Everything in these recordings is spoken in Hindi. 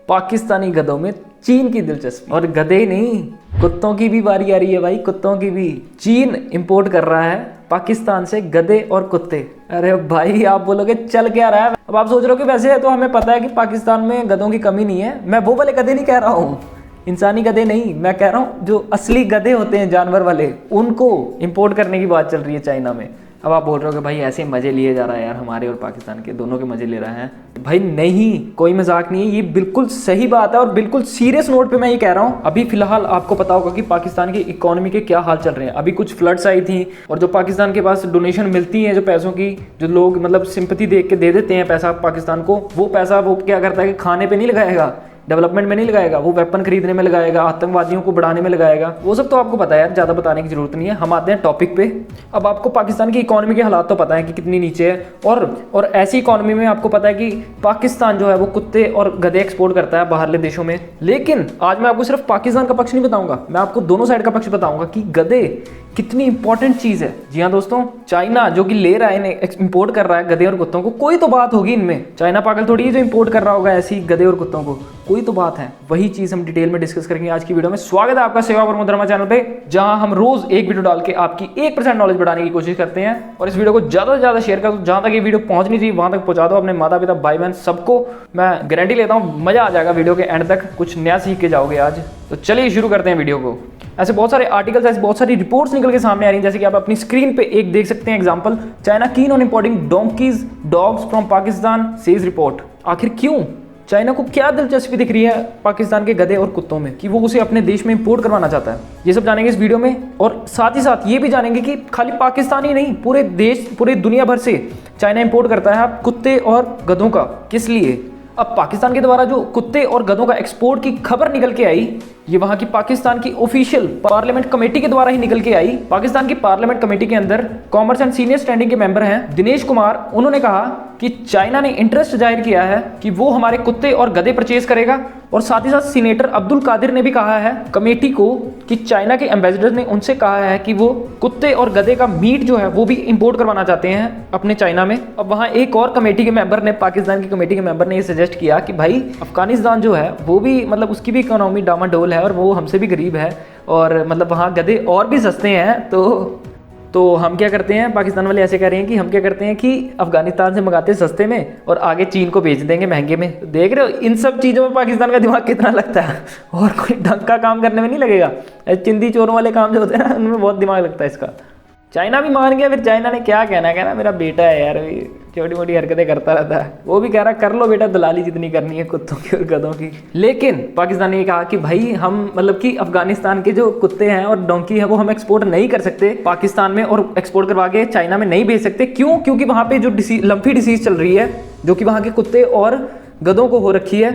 पाकिस्तानी गधों में चीन की दिलचस्पी। और गधे नहीं, कुत्तों की भी बारी आ रही है भाई, कुत्तों की भी। चीन इंपोर्ट कर रहा है पाकिस्तान से गधे और कुत्ते। अरे भाई आप बोलोगे चल क्या रहा है। अब आप सोच रहे हो कि वैसे तो हमें पता है कि पाकिस्तान में गधों की कमी नहीं है। मैं वो वाले गधे नहीं कह रहा हूँ, इंसानी गधे नहीं, मैं कह रहा हूँ जो असली गधे होते हैं जानवर वाले, उनको इंपोर्ट करने की बात चल रही है चाइना में। अब आप बोल रहे हो कि भाई ऐसे मज़े लिए जा रहा है यार, हमारे और पाकिस्तान के दोनों के मज़े ले रहा है। भाई नहीं, कोई मजाक नहीं है, ये बिल्कुल सही बात है और बिल्कुल सीरियस नोट पे मैं ये कह रहा हूँ। अभी फिलहाल आपको पता होगा कि पाकिस्तान की इकोनॉमी के क्या हाल चल रहे हैं। अभी कुछ फ्लड्स आई थी और जो पाकिस्तान के पास डोनेशन मिलती है, जो पैसों की, जो लोग मतलब सिंपैथी देख के दे देते हैं पैसा पाकिस्तान को, वो पैसा वो क्या करता है कि खाने पर नहीं लगाएगा, डेवलपमेंट में नहीं लगाएगा, वो वेपन खरीदने में लगाएगा, आतंकवादियों को बढ़ाने में लगाएगा। वो सब तो आपको पता है यार, ज़्यादा बताने की जरूरत नहीं है। हम आते हैं टॉपिक पे। अब आपको पाकिस्तान की इकोनॉमी के हालात तो पता है कि कितनी नीचे है, और ऐसी इकोनॉमी में आपको पता है कि पाकिस्तान जो है वो कुत्ते और गधे एक्सपोर्ट करता है बाहरले देशों में। लेकिन आज मैं आपको सिर्फ पाकिस्तान का पक्ष नहीं बताऊंगा, मैं आपको दोनों साइड का पक्ष बताऊंगा कि गधे कितनी इंपॉर्टेंट चीज़ है। जी हाँ दोस्तों, चाइना जो कि ले रहा है, इंपोर्ट कर रहा है गधे और कुत्तों को, कोई तो बात होगी इनमें। चाइना पागल थोड़ी है जो इंपोर्ट कर रहा होगा ऐसी गधे और कुत्तों को, कोई तो बात है। वही चीज़ हम डिटेल में डिस्कस करेंगे आज की वीडियो में। स्वागत है आपका सेवा प्रमो धर्मा चैनल पे, जहां हम रोज एक वीडियो डाल के आपकी 1% नॉलेज बढ़ाने की कोशिश करते हैं। और इस वीडियो को ज़्यादा से ज़्यादा शेयर करो, जहां तक ये वीडियो पहुंचनी चाहिए वहां तक पहुंचा दो अपने माता पिता भाई बहन सबको। मैं गारंटी लेता हूँ मजा आ जाएगा वीडियो के एंड तक, कुछ नया सीख के जाओगे आज। तो चलिए शुरू करते हैं वीडियो को। ऐसे बहुत सारे आर्टिकल्स, ऐसे बहुत सारी रिपोर्ट्स निकल के सामने आ रही हैं, जैसे कि आप अपनी स्क्रीन पे एक देख सकते हैं example, China keen on importing donkey's dogs from Pakistan says report. आखिर क्यों चाइना को क्या दिलचस्पी दिख रही है पाकिस्तान के गधे और कुत्तों में कि वो उसे अपने देश में इंपोर्ट करवाना चाहता है, ये सब जानेंगे इस वीडियो में। और साथ ही साथ ये भी जानेंगे कि खाली पाकिस्तान ही नहीं, पूरे देश, पूरे दुनिया भर से चाइना इंपोर्ट करता है कुत्ते और गधों का, किस लिए। अब पाकिस्तान के द्वारा जो कुत्ते और गधों का एक्सपोर्ट की खबर निकल के आई, ये वहां की पाकिस्तान की ऑफिशियल पार्लियामेंट कमेटी के द्वारा ही निकल के आई। पाकिस्तान की पार्लियामेंट कमेटी के अंदर कॉमर्स एंड सीनियर स्टैंडिंग के मेंबर हैं दिनेश कुमार। उन्होंने कहा कि चाइना ने इंटरेस्ट जाहिर किया है कि वो हमारे कुत्ते और गधे परचेज करेगा। और साथ ही साथ सीनेटर अब्दुल कादिर ने भी कहा है कमेटी को कि चाइना के एम्बेसडर ने उनसे कहा है कि वो कुत्ते और गधे का मीट जो है वो भी इंपोर्ट करवाना चाहते हैं अपने चाइना में। अब वहाँ एक और कमेटी के मेंबर ने, पाकिस्तान की कमेटी के मेंबर ने ये सजेस्ट किया कि भाई अफगानिस्तान जो है वो भी मतलब उसकी भी इकोनॉमी डामाडोल है और वो हमसे भी गरीब है, और मतलब वहाँ गधे और भी सस्ते हैं। तो हम क्या करते हैं, पाकिस्तान वाले ऐसे कह रहे हैं कि हम क्या करते हैं कि अफगानिस्तान से मंगाते हैं सस्ते में और आगे चीन को बेच देंगे महंगे में। देख रहे हो इन सब चीज़ों में पाकिस्तान का दिमाग कितना लगता है, और कोई ढंग का काम करने में नहीं लगेगा। चिंदी चोरों वाले काम जो होते हैं ना, उनमें बहुत दिमाग लगता है इसका। चाइना भी मान गया, फिर चाइना ने क्या कहना है, मेरा बेटा है यार, छोटी मोटी हरकतें करता रहता है, वो भी कह रहा कर लो बेटा, दलाली जितनी करनी है कुत्तों की और गधों की। लेकिन पाकिस्तान ने कहा कि भाई हम मतलब कि अफगानिस्तान के जो कुत्ते हैं और डोंकी है वो हम एक्सपोर्ट नहीं कर सकते पाकिस्तान में, और एक्सपोर्ट करवा के चाइना में नहीं भेज सकते। क्यों? क्योंकि वहाँ पे जो लंफी डिसीज चल रही है जो कि वहाँ के कुत्ते और गधों को हो रखी है,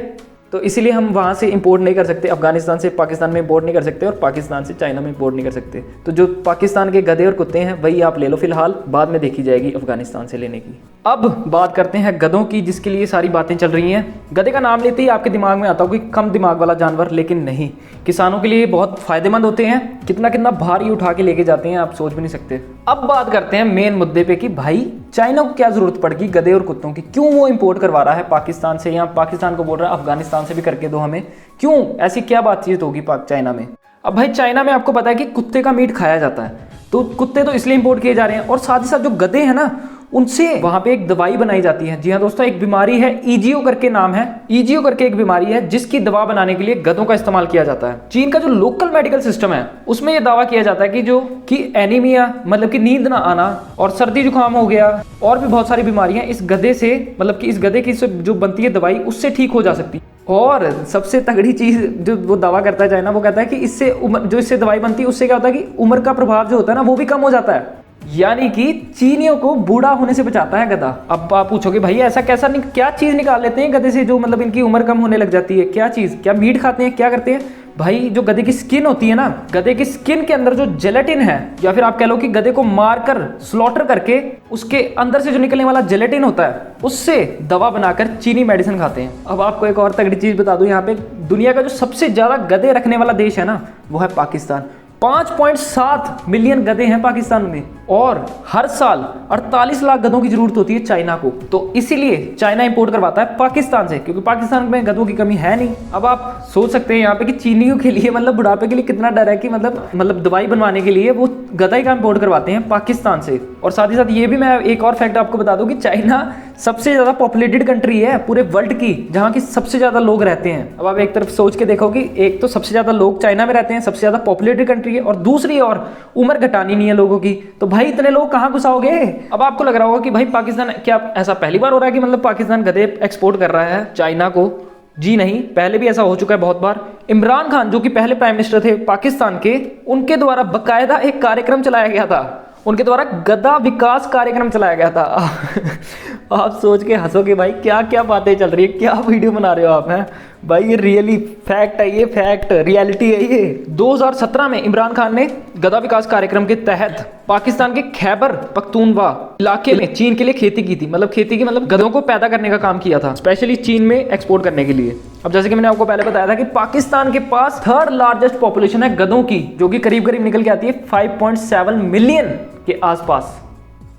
तो इसीलिए हम वहाँ से इंपोर्ट नहीं कर सकते, अफगानिस्तान से पाकिस्तान में इंपोर्ट नहीं कर सकते और पाकिस्तान से चाइना में इंपोर्ट नहीं कर सकते। तो जो पाकिस्तान के गधे और कुत्ते हैं वही आप ले लो फिलहाल, बाद में देखी जाएगी अफगानिस्तान से लेने की। अब बात करते हैं गधों की, जिसके लिए सारी बातें चल रही हैं। गधे का नाम लेते ही आपके दिमाग में आता होगा कि कम दिमाग वाला जानवर, लेकिन नहीं, किसानों के लिए बहुत फायदेमंद होते हैं। कितना कितना भारी उठा के लेके जाते हैं, आप सोच भी नहीं सकते। अब बात करते हैं मेन मुद्दे पे कि भाई चाइना को क्या जरूरत पड़ गई गधे और कुत्तों की, क्यों वो इंपोर्ट करवा रहा है पाकिस्तान से, या पाकिस्तान को बोल रहा है अफगानिस्तान से भी करके दो हमें, क्यों ऐसी क्या बातचीत होगी पाक चाइना में। अब भाई चाइना में आपको पता है कि कुत्ते का मीट खाया जाता है, तो कुत्ते तो इसलिए इंपोर्ट किए जा रहे हैं। और साथ ही साथ जो गधे हैं ना, उनसे वहां पे एक दवाई बनाई जाती है। जी हाँ दोस्तों, एक बीमारी है, ईजीओ करके नाम है, ईजीओ करके एक बीमारी है जिसकी दवा बनाने के लिए गधों का इस्तेमाल किया जाता है। चीन का जो लोकल मेडिकल सिस्टम है उसमें यह दावा किया जाता है कि जो कि एनीमिया मतलब कि नींद ना आना और सर्दी जुकाम हो गया और भी बहुत सारी बीमारियां इस गधे से, मतलब कि इस गधे की जो बनती है दवाई उससे ठीक हो जा सकती है। और सबसे तगड़ी चीज जो वो दावा करता है चाइना, वो कहता है कि इससे जो इससे दवाई बनती है उससे क्या होता है कि उम्र का प्रभाव जो होता है ना वो भी कम हो जाता है, यानी कि चीनियों को बूढ़ा होने से बचाता है गधा। अब आप पूछोगे भाई ऐसा कैसा क्या चीज निकाल लेते हैं गधे से जो मतलब इनकी उम्र कम होने लग जाती है, क्या चीज, क्या मीट खाते हैं, क्या करते हैं भाई। जो गधे की स्किन होती है ना, गधे की स्किन के अंदर जो जेलेटिन है, या फिर आप कह लो कि गधे को मारकर स्लॉटर करके उसके अंदर से जो निकलने वाला जेलेटिन होता है उससे दवा बनाकर चीनी मेडिसिन खाते हैं। अब आपको एक और तगड़ी चीज बता दूं, यहाँ पे दुनिया का जो सबसे ज्यादा गधे रखने वाला देश है ना वो है पाकिस्तान। 5.7 मिलियन गधे हैं पाकिस्तान में और हर साल 48 लाख गधों की जरूरत होती है चाइना को। तो इसीलिए चाइना इंपोर्ट करवाता है पाकिस्तान से, क्योंकि पाकिस्तान में गधों की कमी है नहीं। अब आप सोच सकते हैं यहाँ पे कि चीनियों के लिए मतलब बुढ़ापे के लिए कितना डर है कि मतलब दवाई बनवाने के लिए वो गधा ही का इंपोर्ट करवाते हैं पाकिस्तान से। और साथ ही साथ ये भी मैं एक और फैक्ट आपको बता दूं कि चाइना सबसे ज्यादा पॉपुलेटेड कंट्री है पूरे वर्ल्ड की, जहाँ की सबसे ज्यादा लोग रहते हैं। अब आप एक तरफ सोच के देखो कि एक तो सबसे ज्यादा लोग चाइना में रहते हैं, सबसे ज्यादा पॉपुलेटेड कंट्री है, और दूसरी और उम्र घटानी नहीं है लोगों की, तो भाई इतने लोग कहाँ घुसाओगे। अब आपको लग रहा होगा कि भाई पाकिस्तान, क्या ऐसा पहली बार हो रहा है कि मतलब पाकिस्तान गधे एक्सपोर्ट कर रहा है चाइना को? जी नहीं, पहले भी ऐसा हो चुका है बहुत बार। इमरान खान जो कि पहले प्राइम मिनिस्टर थे पाकिस्तान के, उनके द्वारा बकायदा एक कार्यक्रम चलाया गया था, उनके द्वारा गधा विकास कार्यक्रम चलाया गया था। आप सोच के हंसोगे भाई, क्या क्या बातें चल रही है, क्या वीडियो बना रहे हो आप हैं भाई। ये रियली फैक्ट है, ये फैक्ट रियलिटी है ये। 2017 में इमरान खान ने गधा विकास कार्यक्रम के तहत पाकिस्तान के खैबर पख्तूनवा इलाके में चीन के लिए खेती की थी। मतलब खेती की मतलब गधों को पैदा करने का काम किया था, स्पेशली चीन में एक्सपोर्ट करने के लिए। अब जैसे कि मैंने आपको पहले बताया था कि पाकिस्तान के पास 3rd लार्जेस्ट पॉपुलेशन है गधों की, जो कि करीब करीब निकल के आती है 5.7 मिलियन के आसपास।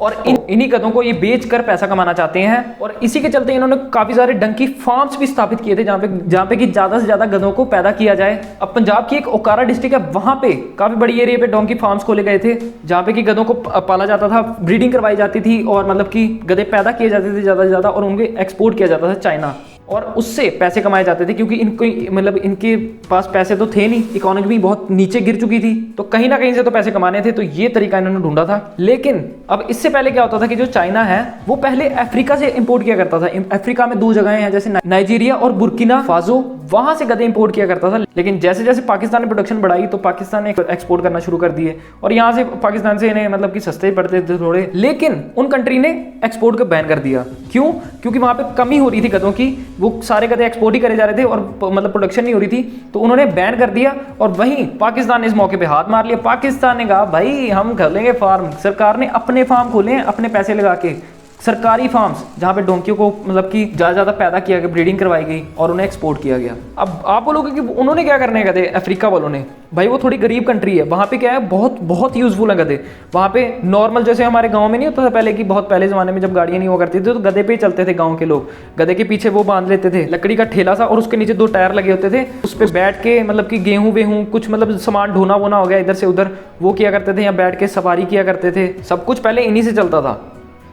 और इन्हीं गधों को ये बेचकर पैसा कमाना चाहते हैं, और इसी के चलते इन्होंने काफी सारे डंकी फार्म्स भी स्थापित किए थे, जहाँ पे कि ज्यादा से ज्यादा गधों को पैदा किया जाए। अब पंजाब की एक ओकारा डिस्ट्रिक्ट है, वहां पे काफी बड़ी एरिया पे डोंकी फार्म्स खोले गए थे, जहाँ पे कि गधों को पाला जाता था, ब्रीडिंग करवाई जाती थी, और मतलब कि गधे पैदा किए जाते थे ज्यादा से ज्यादा, और उनके एक्सपोर्ट किया जाता था चाइना, और उससे पैसे कमाए जाते थे। क्योंकि इनको मतलब इनके पास पैसे तो थे नहीं, इकोनॉमी भी बहुत नीचे गिर चुकी थी, तो कहीं ना कहीं से तो पैसे कमाने थे, तो ये तरीका इन्होंने ढूंढा था। लेकिन अब इससे पहले क्या होता था कि जो चाइना है वो पहले अफ्रीका से इंपोर्ट किया करता था। अफ्रीका में 2 जगहें हैं, जैसे नाइजीरिया और बुर्किना फासो, वहां से गधे इंपोर्ट किया करता था। लेकिन जैसे जैसे पाकिस्तान ने प्रोडक्शन बढ़ाई, तो पाकिस्तान ने एक्सपोर्ट करना शुरू कर दिए, और यहाँ से पाकिस्तान से इन्हें मतलब कि सस्ते पड़ते थे थोड़े। लेकिन उन कंट्री ने एक्सपोर्ट को बैन कर दिया। क्यों? क्योंकि वहां पे कमी हो रही थी गधों की, वो सारे गधे एक्सपोर्ट ही करे जा रहे थे, और मतलब प्रोडक्शन नहीं हो रही थी, तो उन्होंने बैन कर दिया। और वहीं पाकिस्तान ने इस मौके पे हाथ मार लिया। पाकिस्तान ने कहा भाई हम खोलेंगे फार्म। सरकार ने अपने फार्म खोले हैं, अपने पैसे लगा के, सरकारी फार्म्स, जहाँ पे डोंकियों को मतलब कि ज़्यादा पैदा किया गया, ब्रीडिंग करवाई गई, और उन्हें एक्सपोर्ट किया गया। अब आप बोलोगे कि उन्होंने क्या करने गए थे अफ्रीका वालों ने? भाई वो थोड़ी गरीब कंट्री है, वहाँ पे क्या है, बहुत बहुत यूजफुल है गधे। वहाँ पे नॉर्मल जैसे हमारे गाँव में नहीं होता था पहले, कि बहुत पहले ज़माने में जब गाड़ियाँ नहीं हुआ करती थी, तो गधे पे ही चलते थे गाँव के लोग। गधे के पीछे वो बांध लेते थे लकड़ी का ठेला सा, और उसके नीचे 2 टायर लगे होते थे, उस पर बैठ के मतलब कि गेहूँ वेहूँ कुछ मतलब सामान ढोना वोना हो गया इधर से उधर, वो किया करते थे, या बैठ के सवारी किया करते थे। सब कुछ पहले इन्हीं से चलता था।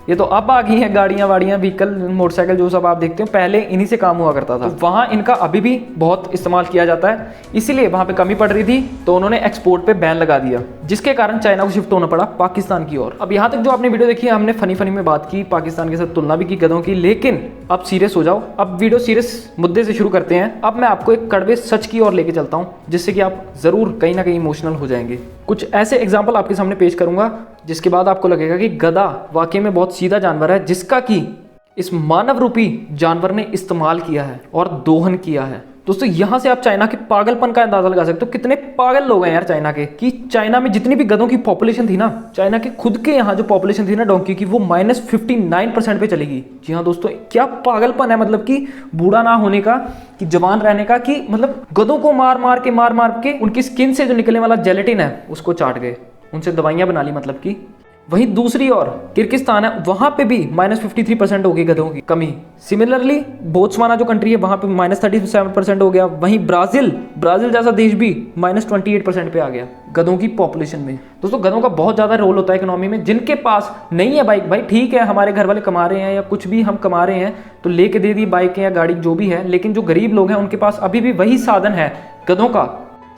ये तो अब आ गई हैं गाड़ियाँ वाड़ियाँ, व्हीकल, मोटरसाइकिल, जो सब आप देखते हो, पहले इन्हीं से काम हुआ करता था। तो वहाँ इनका अभी भी बहुत इस्तेमाल किया जाता है, इसीलिए वहाँ पे कमी पड़ रही थी, तो उन्होंने एक्सपोर्ट पे बैन लगा दिया, जिसके कारण चाइना को शिफ्ट होना पड़ा पाकिस्तान की ओर। अब यहाँ तक जो आपने वीडियो देखी है, हमने फनी में बात की, पाकिस्तान के साथ तुलना भी की गधों की, लेकिन अब सीरियस हो जाओ। अब वीडियो सीरियस मुद्दे से शुरू करते हैं। अब मैं आपको एक कड़वे सच की ओर लेके चलता हूँ, जिससे कि आप जरूर कहीं ना कहीं इमोशनल हो जाएंगे। कुछ ऐसे एग्जाम्पल आपके सामने पेश करूंगा, जिसके बाद आपको लगेगा कि गधा वाकई में बहुत सीधा जानवर है, जिसका कि इस मानव रूपी जानवर ने इस्तेमाल किया है और दोहन किया है। दोस्तों यहाँ से आप चाइना के पागलपन का अंदाजा लगा सकते हो, कितने पागल लोग हैं यार चाइना के, कि चाइना में जितनी भी गधों की पॉपुलेशन थी ना, चाइना के खुद के यहाँ जो पॉपुलेशन थी ना डोंकी की, वो -59% पे चली गई। जी हाँ दोस्तों, क्या पागलपन है, मतलब कि बूढ़ा ना होने का, कि जवान रहने का, कि मतलब गधों को मार मार के उनकी स्किन से जो निकलने वाला जेलेटिन है उसको चाट गए, उनसे दवाइयाँ बना ली मतलब की। वहीं दूसरी ओर किर्गिस्तान है, वहां पे भी -53% हो गई गधों की कमी। सिमिलरली बोत्सवाना जो कंट्री है, वहां पे -37% हो गया। वहीं ब्राजील जैसा देश भी -28% पे आ गया गधों की पॉपुलेशन में। दोस्तों गधों का बहुत ज़्यादा रोल होता है इकोनॉमी में। जिनके पास नहीं है बाइक, भाई ठीक है, हमारे घर वाले कमा रहे हैं या कुछ भी हम कमा रहे हैं तो लेके दे दी बाइकें या गाड़ी जो भी है, लेकिन जो गरीब लोग हैं उनके पास अभी भी वही साधन है गधों का।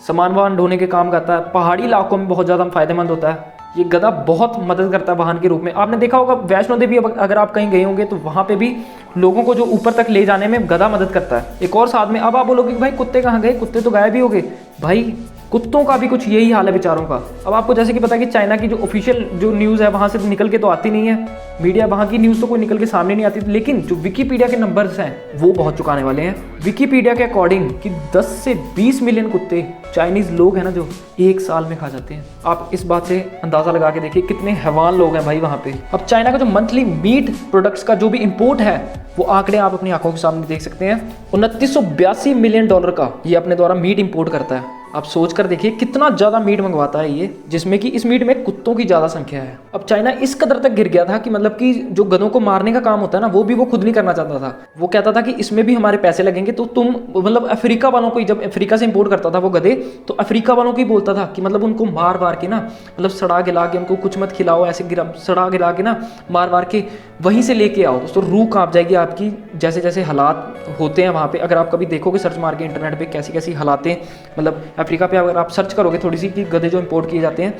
सामान वाहन ढोने के काम करता है, पहाड़ी इलाकों में बहुत ज़्यादा फायदेमंद होता है ये गधा, बहुत मदद करता है वाहन के रूप में। आपने देखा होगा वैष्णो देवी अगर आप कहीं गए होंगे तो वहाँ पे भी लोगों को जो ऊपर तक ले जाने में गधा मदद करता है। एक और साथ में, अब आप बोलोगे कि भाई कुत्ते कहाँ गए, कुत्ते तो गायब ही हो गए। भाई कुत्तों का भी कुछ यही हाल है बेचारों का। अब आपको जैसे कि पता है कि चाइना की जो ऑफिशियल जो न्यूज़ है वहाँ से निकल के तो आती नहीं है, मीडिया वहाँ की न्यूज़ तो कोई निकल के सामने नहीं आती, लेकिन जो विकीपीडिया के नंबर्स हैं वो बहुत चुकाने वाले हैं। विकीपीडिया के अकॉर्डिंग कि 10 से 20 मिलियन कुत्ते चाइनीज़ लोग हैं ना जो एक साल में खा जाते हैं। आप इस बात से अंदाज़ा लगा के देखिए कितने हैवान लोग हैं भाई वहाँ पे। अब चाइना का जो मंथली मीट प्रोडक्ट्स का जो भी इम्पोर्ट है वो आंकड़े आप अपनी आंखों के सामने देख सकते हैं। $2982 मिलियन का ये अपने द्वारा मीट इंपोर्ट करता है। आप सोच कर देखिए कितना ज़्यादा मीट मंगवाता है ये, जिसमें कि इस मीट में कुत्तों की ज़्यादा संख्या है। अब चाइना इस कदर तक गिर गया था कि मतलब कि जो गधों को मारने का काम होता है ना, वो भी वो खुद नहीं करना चाहता था। वो कहता था कि इसमें भी हमारे पैसे लगेंगे, तो तुम मतलब अफ्रीका वालों को, जब अफ्रीका से इंपोर्ट करता था वो गधे, तो अफ्रीका वालों को ही बोलता था कि मतलब उनको मार वार के ना, मतलब सड़ा गिला के, उनको कुछ मत खिलाओ, ऐसे गिरा सड़ा गिला के ना, मार वार के वहीं से लेके आओ। तो रूह कांप जाएगी आपकी, जैसे जैसे हालात होते हैं वहाँ पे। अगर आप कभी देखोगे सर्च मार के इंटरनेट पे कैसी कैसी हालातें, मतलब अफ्रीका पे अगर आप सर्च करोगे थोड़ी सी कि गधे जो इंपोर्ट किए जाते हैं,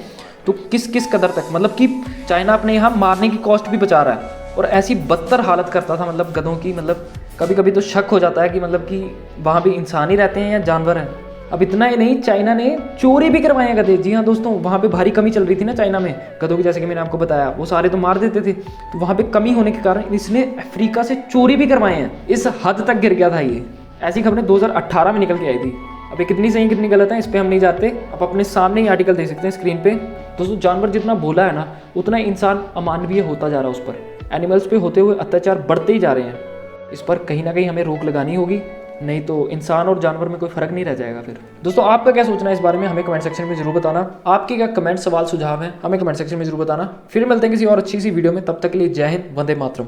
तो किस किस कदर तक, मतलब कि चाइना अपने यहाँ मारने की कॉस्ट भी बचा रहा है, और ऐसी बदतर हालत करता था मतलब गधों की। मतलब कभी कभी तो शक हो जाता है कि मतलब कि वहाँ भी इंसान ही रहते हैं या जानवर हैं। अब इतना ही नहीं, चाइना ने चोरी भी करवाए हैं गधे। जी हाँ दोस्तों, वहाँ पे भारी कमी चल रही थी ना चाइना में गधों की, जैसे कि मैंने आपको बताया, वो सारे तो मार देते थे। तो वहाँ पे कमी होने के कारण इसने अफ्रीका से चोरी भी करवाए हैं। इस हद तक गिर गया था ये। ऐसी खबरें 2018 में निकल के आई थी। अब ये कितनी सही कितनी गलत है इस पर हम नहीं जाते, आप अपने सामने ही आर्टिकल देख सकते हैं स्क्रीन पे। दोस्तों, जानवर जितना भोला है ना, उतना इंसान अमानवीय होता जा रहा है। उस पर एनिमल्स पे होते हुए अत्याचार बढ़ते ही जा रहे हैं। इस पर कहीं ना कहीं हमें रोक लगानी होगी, नहीं तो इंसान और जानवर में कोई फर्क नहीं रह जाएगा फिर। दोस्तों, आपका क्या सोचना है इस बारे में हमें कमेंट सेक्शन में जरूर बताना। आपके क्या कमेंट, सवाल, सुझाव हैं, हमें कमेंट सेक्शन में जरूर बताना। फिर मिलते हैं किसी और अच्छी सी वीडियो में, तब तक के लिए जय हिंद, वंदे मातरम।